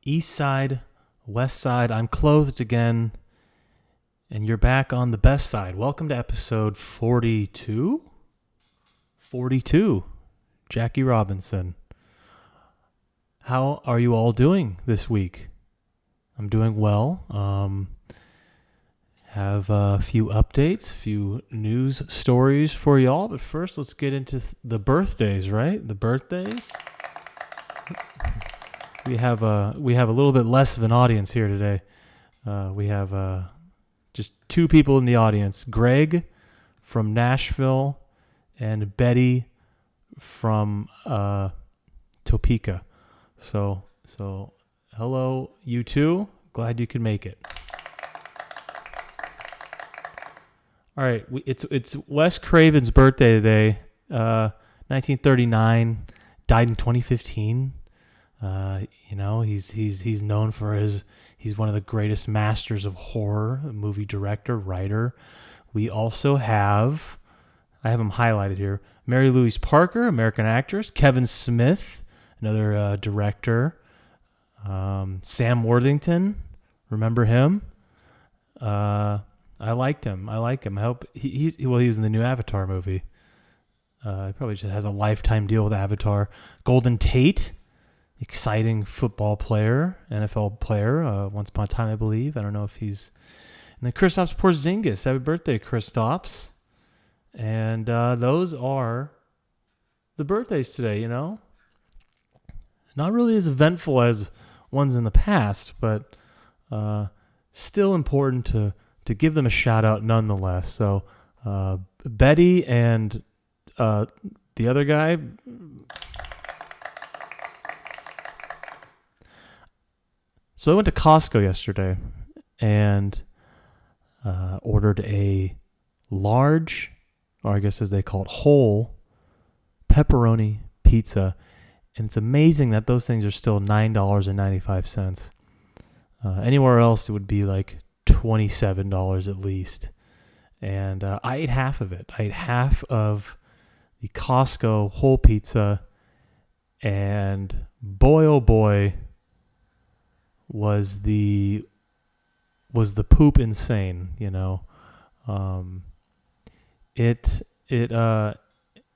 East side, west side. I'm clothed again, and you're back on the best side. Welcome to episode 42? 42. Jackie Robinson. How are you all doing this week? I'm doing well. Have a few updates, a few news stories for y'all. But first, let's get into the birthdays, right? The birthdays. We have a little bit less of an audience here today. We have just two people in the audience: Greg from Nashville and Betty from Topeka. So hello, you two. Glad you could make it. All right, it's Wes Craven's birthday today. 1939, died in 2015. He's known for he's one of the greatest masters of horror, movie director, writer. We also have, I have him highlighted here, Mary Louise Parker, American actress, Kevin Smith, another director, Sam Worthington, remember him? I liked him. I hope he was in the new Avatar movie. He probably just has a lifetime deal with Avatar. Golden Tate, exciting football player, NFL player. Once upon a time, I believe. I don't know if he's. And then Kristaps Porzingis. Happy birthday, Kristaps. And those are the birthdays today. You know, not really as eventful as ones in the past, but still important to give them a shout out nonetheless. So Betty and the other guy. So I went to Costco yesterday and ordered a large, or I guess as they call it, whole pepperoni pizza. And it's amazing that those things are still $9.95. Anywhere else it would be like $27 at least. And I ate half of it. I ate half of the Costco whole pizza, and boy oh boy was the poop insane, you know. And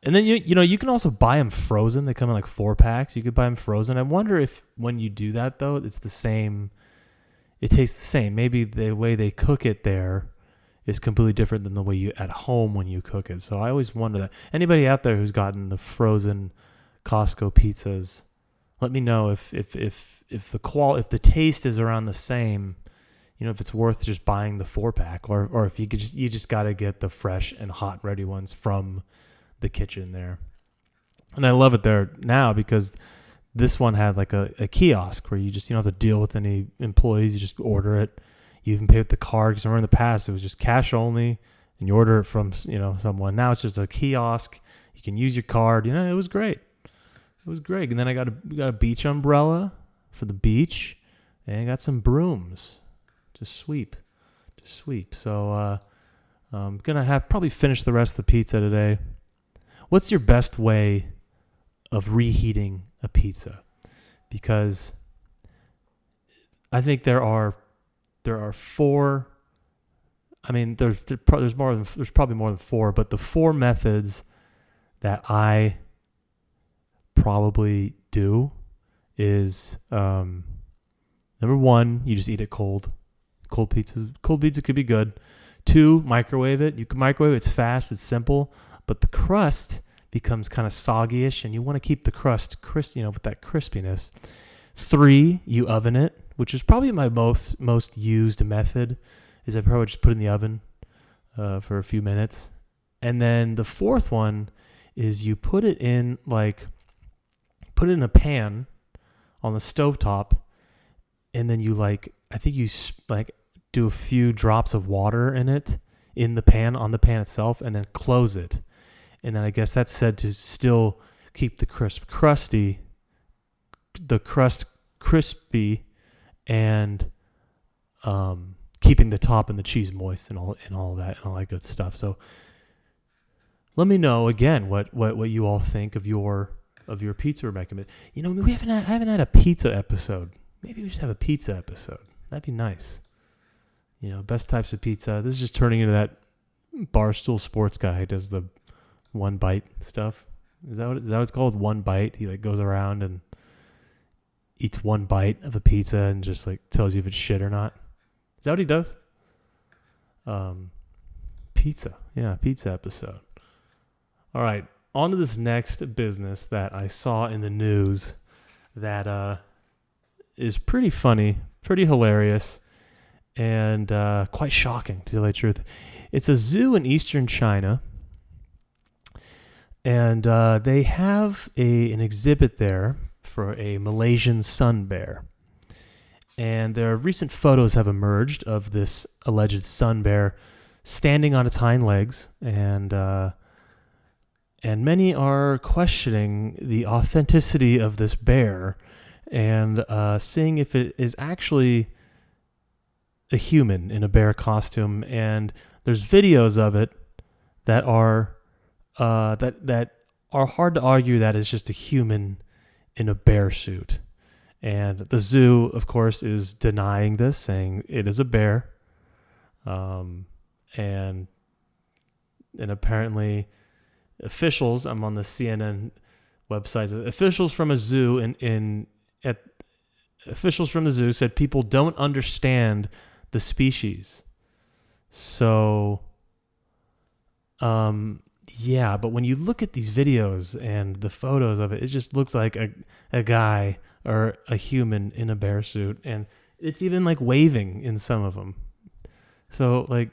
then you can also buy them frozen. They come in like 4-packs. You could buy them frozen. I wonder if when you do that though, it's the same. It tastes the same. Maybe the way they cook it there is completely different than the way you at home when you cook it. So I always wonder that. Anybody out there who's gotten the frozen Costco pizzas, let me know if the taste is around the same. You know, if it's worth just buying the 4-pack, or if you just got to get the fresh and hot ready ones from the kitchen there. And I love it there now because this one had like a kiosk where you don't have to deal with any employees. You just order it. You even pay with the card, because remember in the past it was just cash only, and you order it from someone. Now it's just a kiosk. You can use your card. It was great. It was great. And then I got a beach umbrella for the beach, and I got some brooms to sweep. So I'm gonna probably finish the rest of the pizza today. What's your best way of reheating a pizza? Because I think there are 4. I mean, there's probably more than 4, but the 4 methods that I probably do is number 1, you just eat it cold. Cold pizza could be good. 2, microwave it. You can microwave it. It's fast. It's simple. But the crust becomes kind of soggy-ish, and you want to keep the crust crisp, with that crispiness. 3, you oven it, which is probably my most used method. Is I probably just put it in the oven for a few minutes, and then the 4th one is you put it in a pan on the stovetop, and then you do a few drops of water in it on the pan itself, and then close it. And then I guess that's said to still keep the crust crispy, and keeping the top and the cheese moist and all that good stuff. So let me know again what you all think of your pizza recommend. I haven't had a pizza episode. maybe we should have a pizza episode. That'd be nice. You know, best types of pizza. This is just turning into that Barstool Sports guy who does the one bite stuff. Is that what it's called? One bite. He like goes around and eats one bite of a pizza and just like tells you if it's shit or not. Is that what he does? Pizza. Yeah, pizza episode. All right, on to this next business that I saw in the news that is pretty funny, pretty hilarious, and quite shocking, to tell you the truth. It's a zoo in eastern China, and they have an exhibit there for a Malaysian sun bear. And there are recent photos have emerged of this alleged sun bear standing on its hind legs, and many are questioning the authenticity of this bear and seeing if it is actually a human in a bear costume. And there's videos of it that are that are hard to argue that it's just a human in a bear suit. And the zoo, of course, is denying this, saying it is a bear. And apparently officials, I'm on the CNN website, officials from a zoo officials from the zoo said people don't understand the species. So, yeah, but when you look at these videos and the photos of it, it just looks like a guy or a human in a bear suit, and it's even like waving in some of them. So like,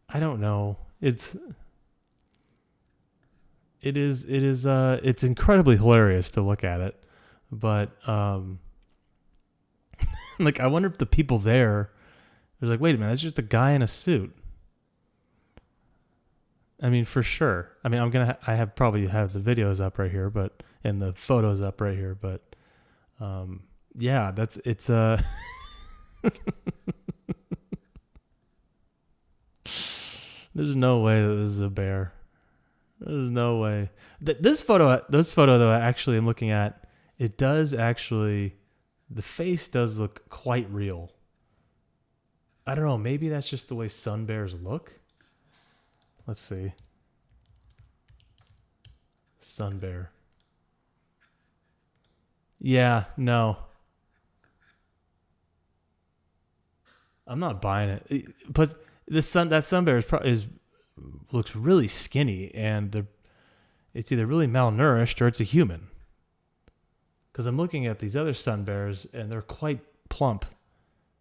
I don't know. It's incredibly hilarious to look at it, but like I wonder if the people there was like, wait a minute, that's just a guy in a suit. I mean, for sure. I mean, I probably have the videos up right here, and the photos up right here, but yeah, it's there's no way that this is a bear. There's no way. This photo though, actually I'm looking at, it does actually, the face does look quite real. I don't know, maybe that's just the way sun bears look. Let's see. Sun bear. Yeah, no. I'm not buying it. But that sun bear looks really skinny, and it's either really malnourished or it's a human. Because I'm looking at these other sun bears, and they're quite plump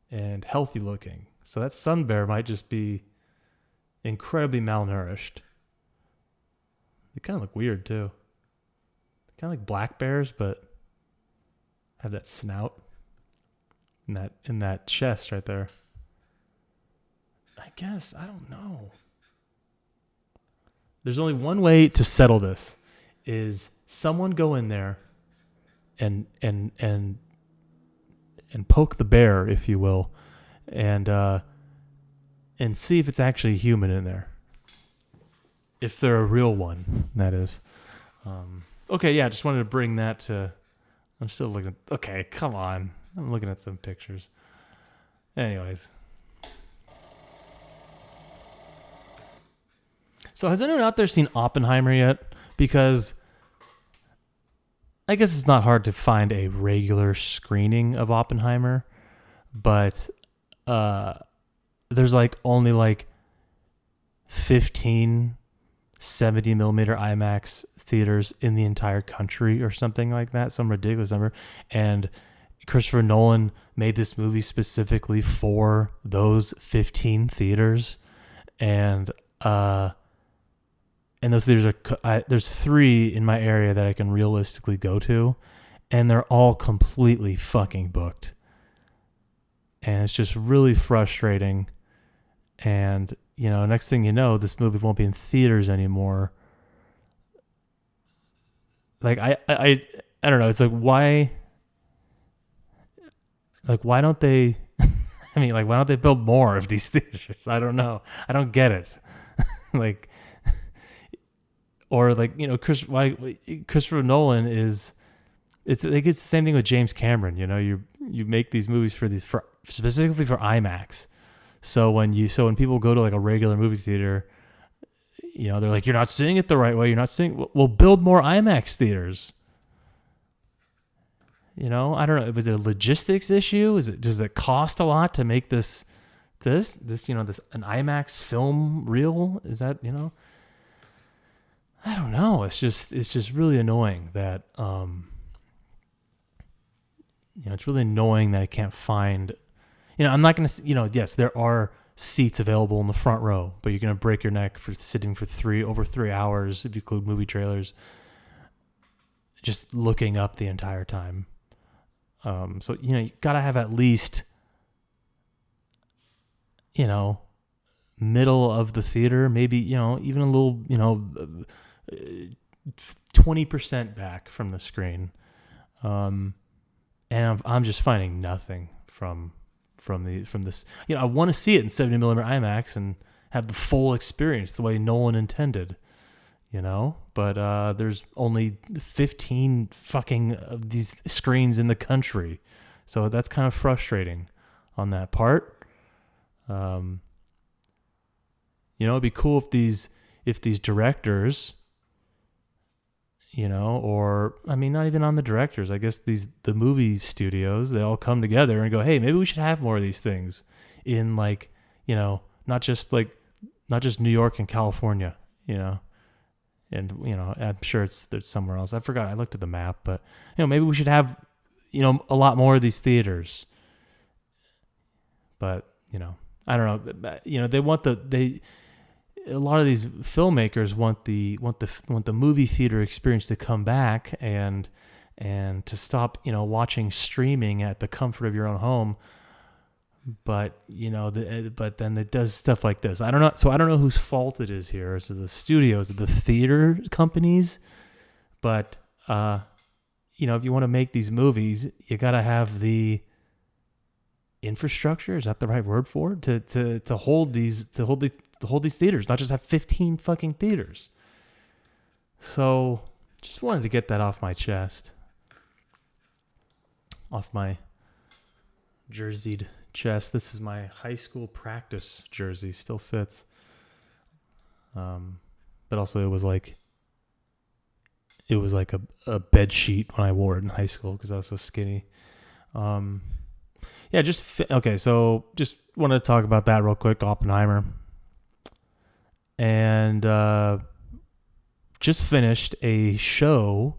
and healthy looking. So that sun bear might just be incredibly malnourished. They kind of look weird too. Kind of like black bears, but have that snout in that chest right there. I guess, I don't know. There's only one way to settle this, is someone go in there and poke the bear, if you will, and see if it's actually human in there. If they're a real one, that is. Okay, yeah, just wanted to bring that to... I'm still looking... Okay, come on. I'm looking at some pictures. Anyways. So has anyone out there seen Oppenheimer yet? Because I guess it's not hard to find a regular screening of Oppenheimer, but there's only 15 70 millimeter IMAX theaters in the entire country or something like that, some ridiculous number. And Christopher Nolan made this movie specifically for those 15 theaters. And those theaters there's 3 in my area that I can realistically go to, and they're all completely fucking booked. And it's just really frustrating. And, next thing you know, this movie won't be in theaters anymore. I don't know. It's why don't they, why don't they build more of these theaters? I don't know. I don't get it. Christopher Nolan is it's like it's the same thing with James Cameron. You make these movies for specifically for IMAX. So when people go to like a regular movie theater, they're like, you're not seeing it the right way. You're not seeing. We'll build more IMAX theaters. I don't know. Was it a logistics issue? Does it cost a lot to make this an IMAX film reel? Is that I don't know. It's just really annoying that it's really annoying that I can't find. I'm not gonna. Yes, there are seats available in the front row, but you're gonna break your neck for sitting for over 3 hours if you include movie trailers, just looking up the entire time. So you gotta have at least middle of the theater, maybe even a little 20% back from the screen, and I'm just finding nothing from this. I want to see it in 70 millimeter IMAX and have the full experience the way Nolan intended. But there's only 15 fucking of these screens in the country, so that's kind of frustrating on that part. It'd be cool if these directors, or I mean, not even on the directors. I guess the movie studios, they all come together and go, hey, maybe we should have more of these things in not just New York and California, and I'm sure there's somewhere else. I forgot. I looked at the map, but maybe we should have a lot more of these theaters. But I don't know. They want a lot of these filmmakers want the movie theater experience to come back and to stop watching streaming at the comfort of your own home. But but then it does stuff like this. I don't know. So I don't know whose fault it is here. Is it the studios, the theater companies? But if you want to make these movies, you gotta have the infrastructure. Is that the right word for it? To hold these theaters, not just have 15 fucking theaters. So just wanted to get that off my chest, off my jerseyed chest. This is my high school practice jersey, still fits. But also it was like a bed sheet when I wore it in high school because I was so skinny. Okay. So just wanted to talk about that real quick. Oppenheimer, and just finished a show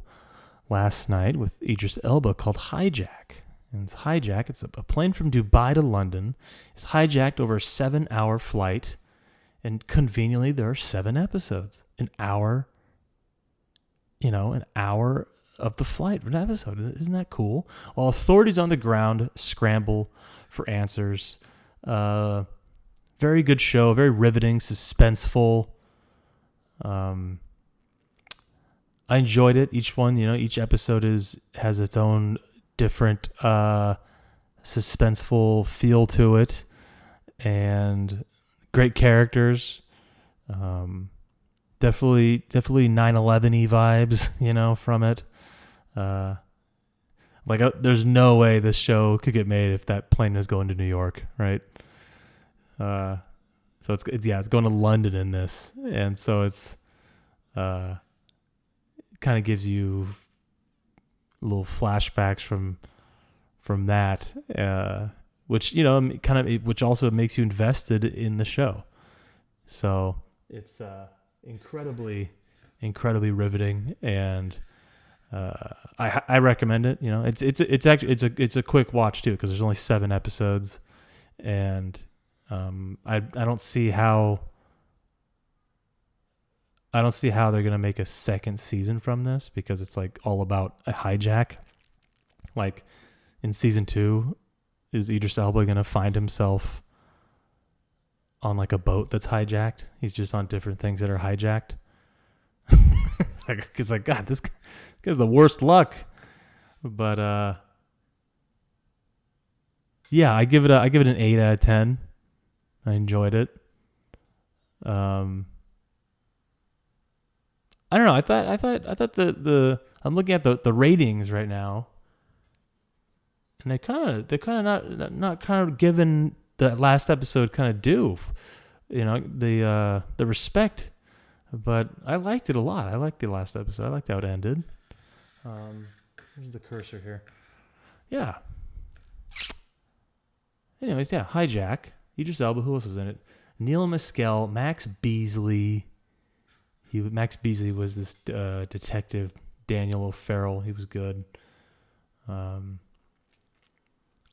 last night with Idris Elba called Hijack. And it's Hijack. It's a plane from Dubai to London. It's hijacked over a 7-hour flight. And conveniently, there are 7 episodes. An hour of the flight for an episode. Isn't that cool? While authorities on the ground scramble for answers. Very good show. Very riveting, suspenseful. I enjoyed it. Each episode has its own different suspenseful feel to it, and great characters. Definitely 9/11-y vibes, from it. There's no way this show could get made if that plane was going to New York, right? So it's going to London in this, and so it's kind of gives you little flashbacks from that, which also makes you invested in the show. So it's incredibly riveting, and I recommend it. It's a quick watch too because there's only 7 episodes, and I don't see how they're gonna make a second season from this because it's like all about a hijack. Like in season 2, is Idris Elba gonna find himself on like a boat that's hijacked? He's just on different things that are hijacked. It's like, God, this guy's the worst luck. But I give it an 8 out of 10. I enjoyed it. I don't know. I thought I'm looking at the ratings right now, and they're kind of not kind of giving the last episode kind of due, the respect. But I liked it a lot. I liked the last episode. I liked how it ended. Where's the cursor here? Yeah. Anyways, yeah, Hijack. Idris Elba. Who else was in it? Neil Mescal, Max Beasley. Max Beasley was this detective, Daniel O'Farrell. He was good.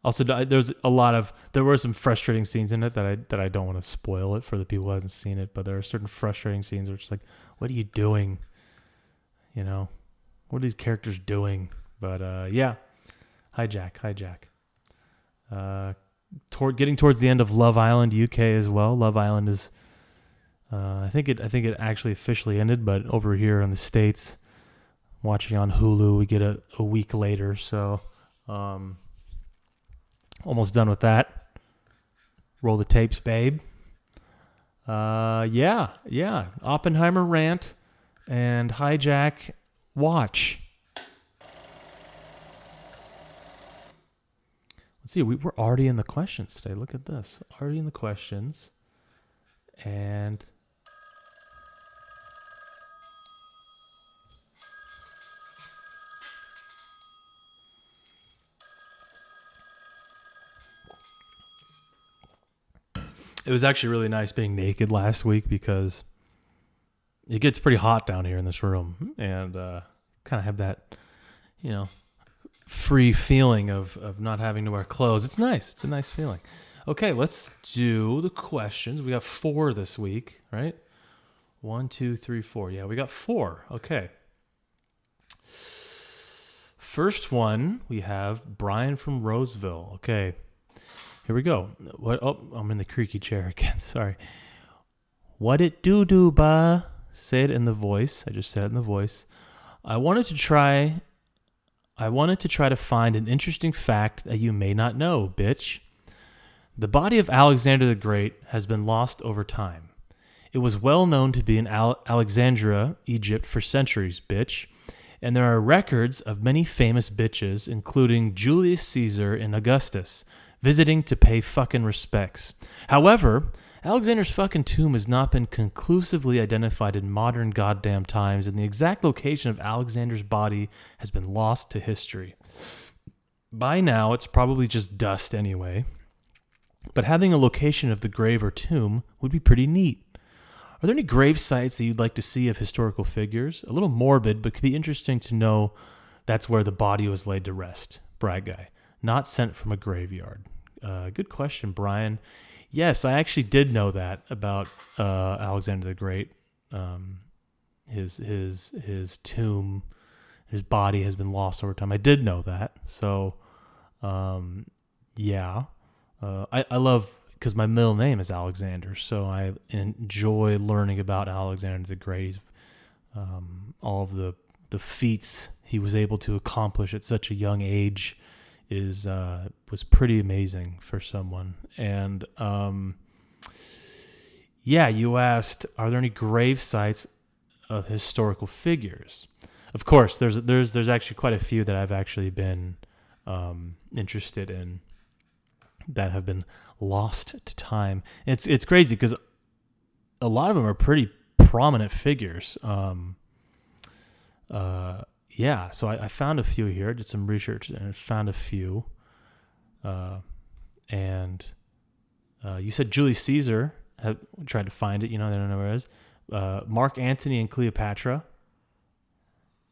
Also, there were some frustrating scenes in it that I don't want to spoil it for the people who haven't seen it, but there are certain frustrating scenes where it's like, what are you doing? What are these characters doing? But yeah, Hijack. Getting towards the end of Love Island UK as well. Love Island is, I think it actually officially ended, but over here in the States, watching on Hulu, we get a week later. So, almost done with that. Roll the tapes, babe. Yeah. Oppenheimer rant and Hijack watch. Let's see, we're already in the questions today. Look at this. Already in the questions. And it was actually really nice being naked last week because it gets pretty hot down here in this room. And kind of have that, free feeling of not having to wear clothes. It's nice. It's a nice feeling. Okay, let's do the questions. We got 4 this week, right? 1, 2, 3, 4. Yeah, we got 4. Okay. First one, we have Brian from Roseville. Okay, here we go. I'm in the creaky chair again. Sorry. What it do, ba? Say it in the voice. I just said it in the voice. I wanted to try to find an interesting fact that you may not know, bitch. The body of Alexander the Great has been lost over time. It was well known to be in Alexandria, Egypt for centuries, bitch. And there are records of many famous bitches, including Julius Caesar and Augustus, visiting to pay fucking respects. However, Alexander's fucking tomb has not been conclusively identified in modern goddamn times, and the exact location of Alexander's body has been lost to history. By now, it's probably just dust anyway, but having a location of the grave or tomb would be pretty neat. Are there any grave sites that you'd like to see of historical figures? A little morbid, but could be interesting to know that's where the body was laid to rest. Brag guy. Not sent from a graveyard. Good question, Brian. Yes, I actually did know that about Alexander the Great. His tomb, his body has been lost over time. I did know that. So, yeah. I love, because my middle name is Alexander, so I enjoy learning about Alexander the Great. All of the feats he was able to accomplish at such a young age was pretty amazing for someone. And yeah, you asked, are there any grave sites of historical figures? Of course, there's actually quite a few that I've actually been interested in that have been lost to time. It's crazy because a lot of them are pretty prominent figures. Yeah, so I found a few here. I did some research and I found a few. And you said Julius Caesar. I tried to find it. They don't know where it is. Mark Antony and Cleopatra.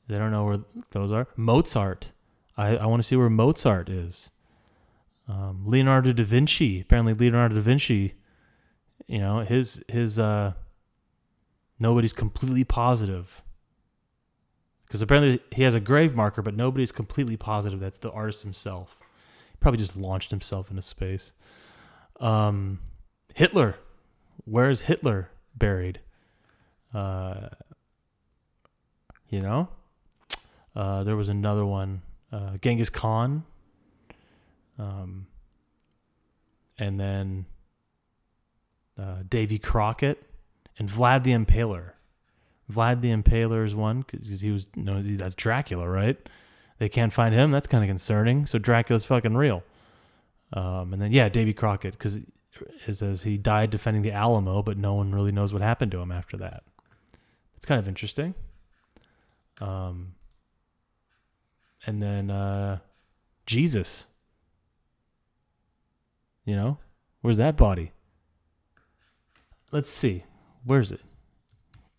They don't know where those are. Mozart. I want to see where Mozart is. Leonardo da Vinci. Apparently Leonardo da Vinci, his nobody's completely positive. Because apparently he has a grave marker, but nobody's completely positive that's the artist himself. He probably just launched himself into space. Hitler. Where is Hitler buried? There was another one. Genghis Khan. And then Davy Crockett and Vlad the Impaler. Vlad the Impaler is one because he was that's Dracula, right? They can't find him. That's kind of concerning. So Dracula's fucking real. And then Davy Crockett, because it says he died defending the Alamo, but no one really knows what happened to him after that. It's kind of interesting. And then Jesus. Where's that body? Let's see. Where's it?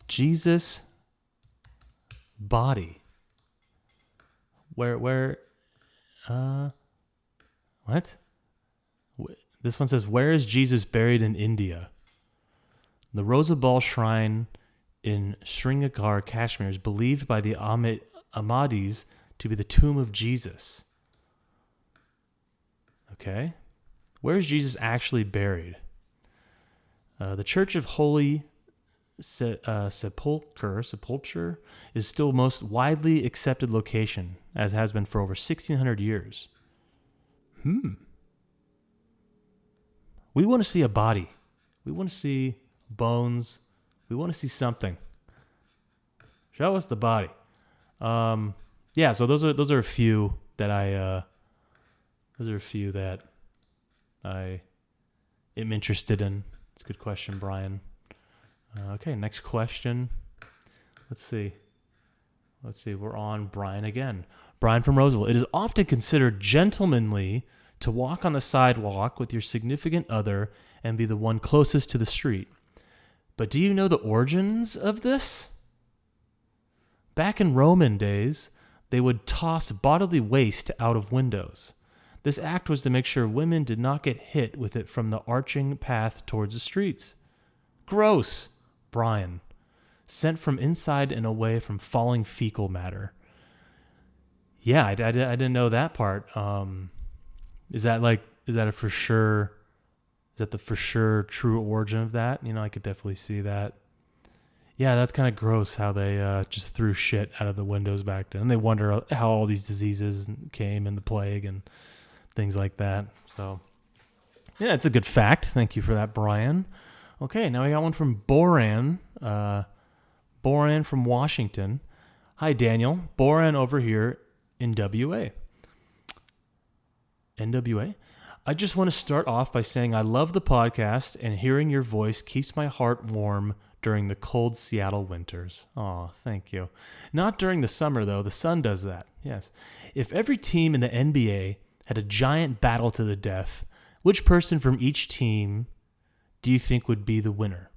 Jesus body. Where what? This one says, where is Jesus buried in India? The Rosabal Shrine in Srinagar, Kashmir is believed by the Ahmadis to be the tomb of Jesus. Okay. Where is Jesus actually buried? The Church of Holy Sepulchre is still most widely accepted location, as has been for over 1,600 years. We want to see a body. We want to see bones. We want to see something. Show us the body. So those are a few that I am interested in. It's a good question, Brian. Okay, next question. Let's see. We're on Brian again. Brian from Roseville. It is often considered gentlemanly to walk on the sidewalk with your significant other and be the one closest to the street. But do you know the origins of this? Back in Roman days, they would toss bodily waste out of windows. This act was to make sure women did not get hit with it from the arching path towards the streets. Gross, Brian. Sent from inside and away from falling fecal matter. Yeah, I didn't know that part. Is that the for sure true origin of that? I could definitely see that. Yeah, that's kind of gross how they just threw shit out of the windows back then. And they wonder how all these diseases came and the plague and things like that. So, yeah, it's a good fact. Thank you for that, Brian. Okay, now we got one from Boran. Boran from Washington. Hi, Daniel. Boran over here in WA. NWA. I just want to start off by saying I love the podcast, and hearing your voice keeps my heart warm during the cold Seattle winters. Oh, thank you. Not during the summer, though. The sun does that. Yes. If every team in the NBA had a giant battle to the death, which person from each team do you think would be the winner?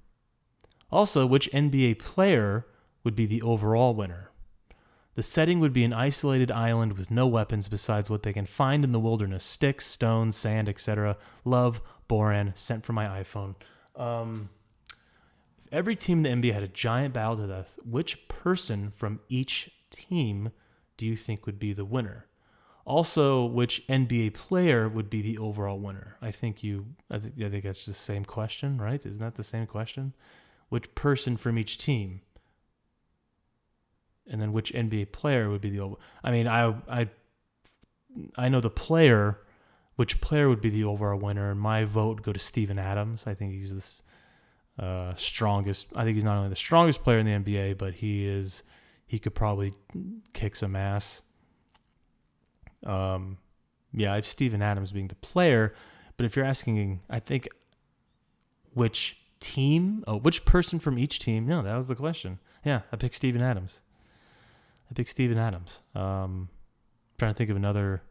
Also, which NBA player would be the overall winner? The setting would be an isolated island with no weapons besides what they can find in the wilderness. Sticks, stones, sand, etc. Love, Boran, sent from my iPhone. If every team in the NBA had a giant battle to death, which person from each team do you think would be the winner? Also, which NBA player would be the overall winner? I think that's the same question, right? Isn't that the same question? Which person from each team? And then which NBA player would be the overall? I mean, I know the player. Which player would be the overall winner? And my vote would go to Steven Adams. I think he's this strongest. I think he's not only the strongest player in the NBA, but he could probably kick some ass. I have Steven Adams being the player, but if you're asking, I think which team? Oh, which person from each team? No, that was the question. Yeah, I picked Steven Adams. Trying to think of another.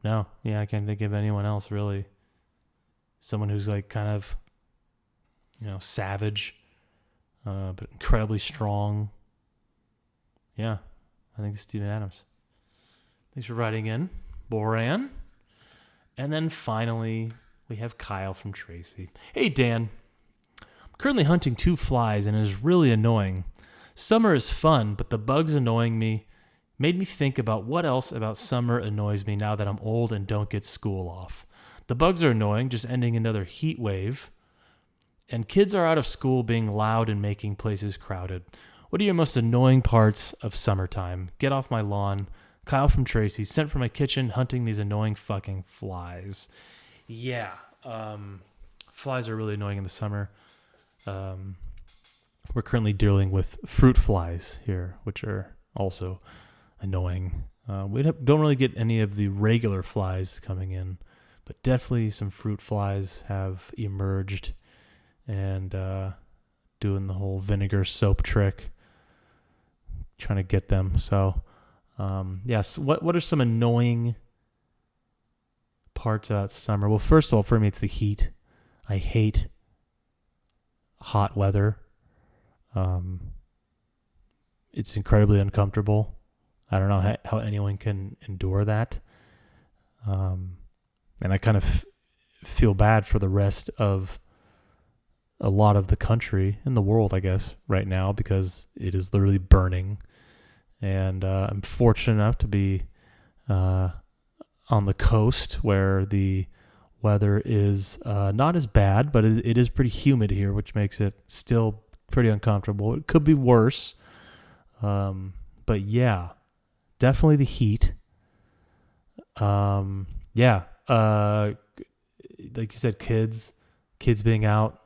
No, yeah, I can't think of anyone else really. Someone who's like kind of, savage, but incredibly strong. Yeah, I think it's Steven Adams. Thanks for writing in, Boran. And then finally, we have Kyle from Tracy. Hey, Dan. I'm currently hunting 2 flies, and it is really annoying. Summer is fun, but the bugs annoying me made me think about what else about summer annoys me now that I'm old and don't get school off. The bugs are annoying, just ending another heat wave. And kids are out of school being loud and making places crowded. What are your most annoying parts of summertime? Get off my lawn. Kyle from Tracy, sent from my kitchen, hunting these annoying fucking flies. Yeah, flies are really annoying in the summer. we're currently dealing with fruit flies here, which are also annoying. We don't really get any of the regular flies coming in, but definitely some fruit flies have emerged and doing the whole vinegar soap trick, trying to get them. So, yes, what are some annoying parts about summer? Well, first of all, for me, it's the heat. I hate hot weather. It's incredibly uncomfortable. I don't know how anyone can endure that. And I kind of feel bad for the rest of a lot of the country and the world, I guess, right now, because it is literally burning. And I'm fortunate enough to be on the coast where the weather is not as bad, but it is pretty humid here, which makes it still pretty uncomfortable. It could be worse. But yeah, definitely the heat. Yeah. Like you said, kids being out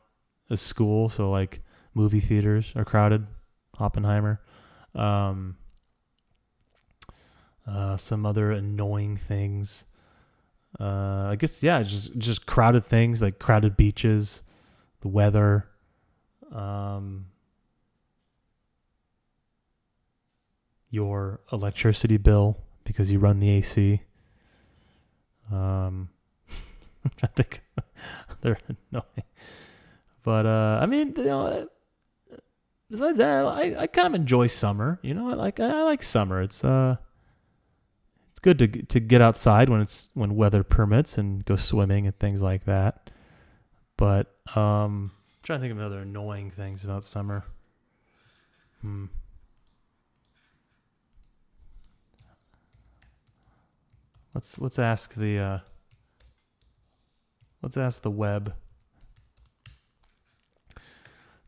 of school. So like movie theaters are crowded. Oppenheimer. Some other annoying things. I guess, yeah, just crowded things like crowded beaches, the weather. Your electricity bill because you run the AC. I think they're annoying. But, I mean, besides that, I kind of enjoy summer. You know, I like summer. It's good to get outside when weather permits and go swimming and things like that. But I'm trying to think of other annoying things about summer. Let's ask the web.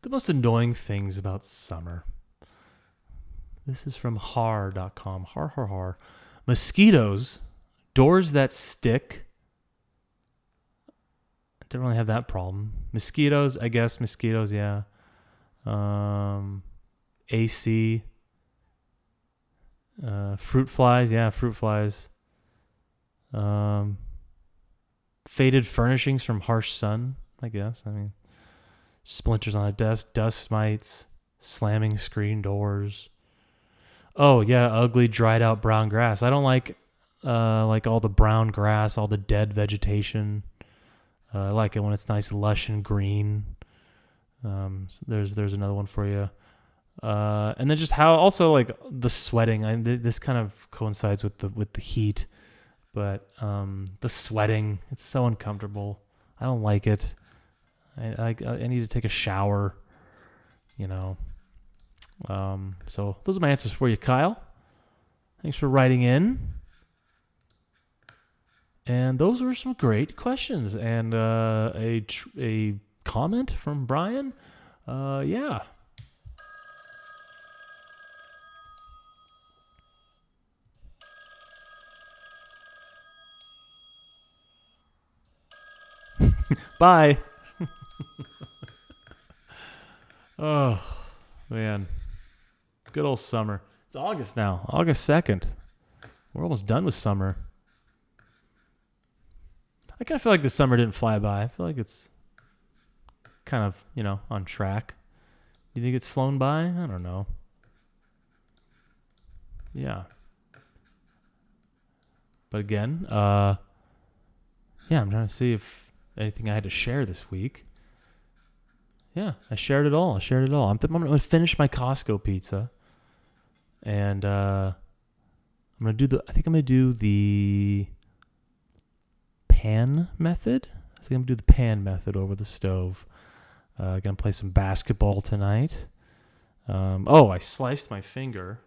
The most annoying things about summer. This is from har.com. Har. Mosquitoes, doors that stick. I don't really have that problem. Mosquitoes, I guess. Mosquitoes, yeah. AC. Fruit flies, yeah, fruit flies. Faded furnishings from harsh sun, I guess. I mean, splinters on the desk, dust mites, slamming screen doors. Oh yeah, ugly dried out brown grass. I don't like all the brown grass, all the dead vegetation. I like it when it's nice, lush and green. So there's another one for you. And then just how also like the sweating. This kind of coincides with the heat, but the sweating, it's so uncomfortable. I don't like it. I need to take a shower, you know. So those are my answers for you, Kyle. Thanks for writing in. And those were some great questions. And a comment from Brian. Yeah. Bye. Oh, man. Good old summer. It's August now. August 2nd. We're almost done with summer. I kind of feel like the summer didn't fly by. I feel like it's kind of, on track. Do you think it's flown by? I don't know. Yeah. But again, I'm trying to see if anything I had to share this week. Yeah, I shared it all. I'm going to finish my Costco pizza. And I'm going to do the pan method. I think I'm going to do the pan method over the stove. Going to play some basketball tonight. I sliced my finger.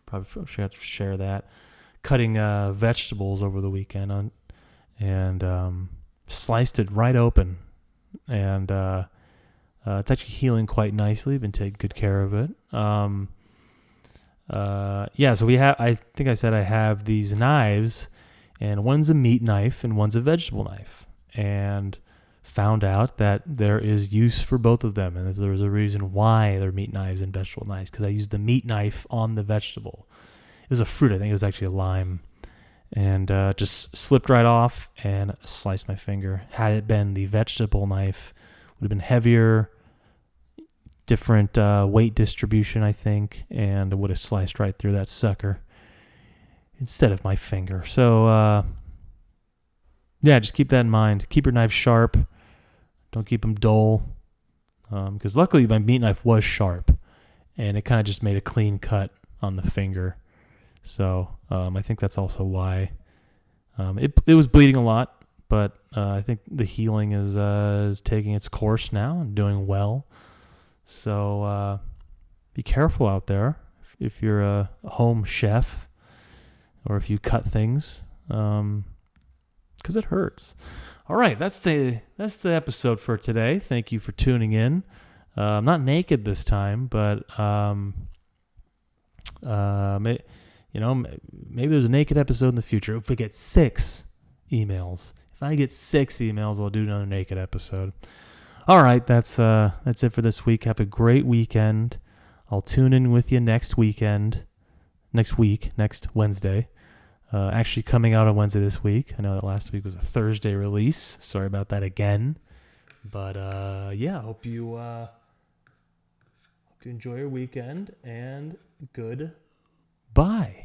Probably should share that. Cutting vegetables over the weekend and sliced it right open. And it's actually healing quite nicely. Been taking good care of it. So we have, I think I said I have these knives, and one's a meat knife and one's a vegetable knife. And found out that there is use for both of them, and that there's a reason why they're meat knives and vegetable knives, because I used the meat knife on the vegetable. It was a fruit. I think it was actually a lime. And just slipped right off and sliced my finger. Had it been the vegetable knife, would have been heavier, different weight distribution, I think, and it would have sliced right through that sucker instead of my finger. So, yeah, just keep that in mind. Keep your knives sharp. Don't keep them dull. Because luckily my meat knife was sharp, and it kind of just made a clean cut on the finger. So I think that's also why it was bleeding a lot, but I think the healing is taking its course now and doing well. So be careful out there if you're a home chef or if you cut things, because it hurts. All right, that's the episode for today. Thank you for tuning in. I'm not naked this time, but maybe there's a naked episode in the future. If we get 6 emails, if I get 6 emails, I'll do another naked episode. All right, that's it for this week. Have a great weekend. I'll tune in with you next week, next Wednesday. Actually coming out on Wednesday this week. I know that last week was a Thursday release. Sorry about that again. But yeah, hope you enjoy your weekend, and goodbye.